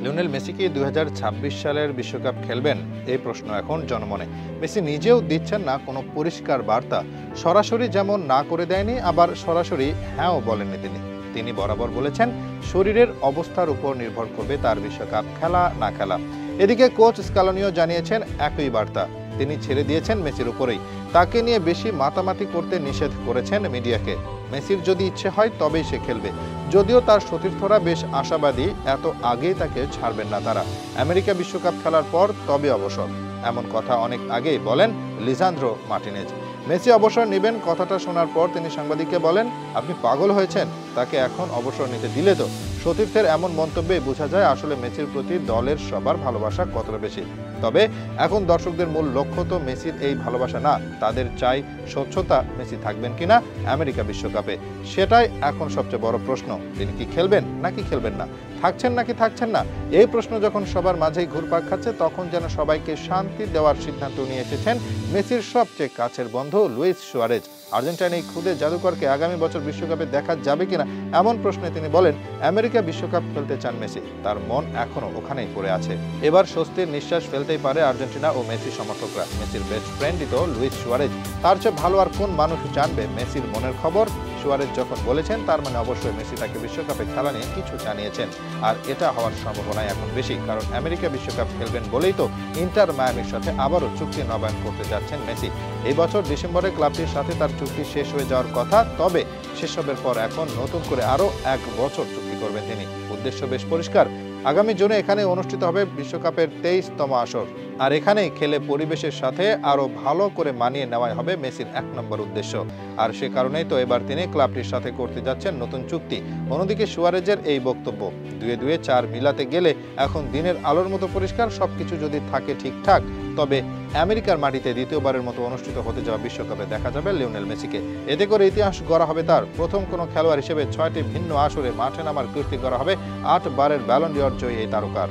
Lionel Messi কি 2026 সালের বিশ্বকাপ খেলবেন? এই প্রশ্ন এখন জনমনে। মেসি নিজেও দিচ্ছেন না কোনো পরিষ্কার বার্তা। সরাসরি যেমন না করে দেয়নি, আবার সরাসরি হ্যাঁও বলেননি তিনি বরাবর বলেছেন শরীরের অবস্থার উপর নির্ভর করবে তার বিশ্বকাপ খেলা না খেলা। এদিকে কোচ স্কালোনিও জানিয়েছেন একই বার্তা। তিনি ছেড়ে দিয়েছেন মেসির উপরেই। তাকে নিয়ে বেশি মাতামাতি করতে নিষেধ করেছেন মিডিয়াকে। মেসির যদি ইচ্ছে হয় তবেই সে খেলবে। যদিও তার সতীর্থরা বেশ আশাবাদী, এত আগেই তাকে ছাড়বেন না তারা। আমেরিকা বিশ্বকাপ খেলার পর তবে অবসর, এমন কথা অনেক আগেই বলেন লিসান্দ্রো মার্টিনেজ। মেসি অবসর নেবেন কথাটা শোনার পর তিনি সাংবাদিককে বলেন, আপনি পাগল হয়েছেন? তাকে এখন অবসর নিতে দিলে তো? সতীর্থের এমন মন্তব্যে বোঝা যায় আসলে মেসির প্রতি দলের সবার ভালোবাসা কতটা বেশি। তবে এখন দর্শকদের মূল লক্ষ্য তো মেসির এই ভালোবাসা না, তাদের চাই স্বচ্ছতা। মেসি থাকবেন কিনা আমেরিকা বিশ্বকাপে, সেটাই এখন সবচেয়ে বড় প্রশ্ন। তিনি কি খেলবেন নাকি খেলবেন না, থাকছেন নাকি থাকছেন না, এই প্রশ্ন যখন সবার মাঝেই ঘুরপাক খাচ্ছে, তখন যেন সবাইকে শান্তি দেওয়ার সিদ্ধান্ত নিয়ে এসেছেন মেসির সবচেয়ে কাছের বন্ধু লুইস সুয়ারেজ। আর্জেন্টাইন এই খুদে জাদুকরকে আগামী বছর বিশ্বকাপে দেখা যাবে কিনা এমন প্রশ্নে তিনি বলেন, আমেরিকা বিশ্বকাপ খেলতে চান মেসি, তার মন এখনো ওখানেই পড়ে আছে। এবার স্বস্তির নিঃশ্বাস ফেলতেই পারে আর্জেন্টিনা ও মেসি সমর্থকরা। মেসির বেস্ট ফ্রেন্ডই তো লুইস সুয়ারেজ, তার চেয়ে ভালো আর কোন মানুষ জানবে মেসির মনের খবর? সুয়ারেজ যখন বলেছেন তার মানে অবশ্যই মেসি তাকে বিশ্বকাপে খেলা নিয়ে কিছু জানিয়েছেন। আর এটা হওয়ার সম্ভাবনা এখন বেশি, কারণ আমেরিকা বিশ্বকাপ খেলবেন বলেই তো ইন্টার মায়ামির সাথে আবারও চুক্তি নবায়ন করতে যাচ্ছেন মেসি। এই বছর ডিসেম্বরে ক্লাবটির সাথে তার চুক্তি শেষ হয়ে যাওয়ার কথা, তবে সেসবের পর এখন নতুন করে আরও 1 বছর চুক্তি করবেন তিনি। উদ্দেশ্য বেশ পরিষ্কার, আগামী জুনে এখানে অনুষ্ঠিত হবে বিশ্বকাপের 23তম আসর, আর এখানেই খেলে পরিবেশের সাথে আরো ভালো করে মানিয়ে নেওয়াই হবে মেসির 1 নম্বর উদ্দেশ্য। আর সে কারণেই তো এবার তিনি ক্লাবটির সাথে করতে যাচ্ছেন নতুন চুক্তি। অন্যদিকে সুয়ারেজের এই বক্তব্য, 2-2 4 মিলাতে গেলে এখন দিনের আলোর মতো পরিষ্কার, সবকিছু যদি থাকে ঠিকঠাক, তবে আমেরিকার মাটিতে দ্বিতীয়বারের মতো অনুষ্ঠিত হতে যাওয়া বিশ্বকাপে দেখা যাবে লিওনেল মেসিকে। এতে করে ইতিহাস গড়া হবে তার। প্রথম কোনো খেলোয়াড় হিসেবে 6টি ভিন্ন আসরে মাঠে নামার কীর্তি করা হবে 8 বারের ব্যালন ডি'অর জয়ী এই তারকার।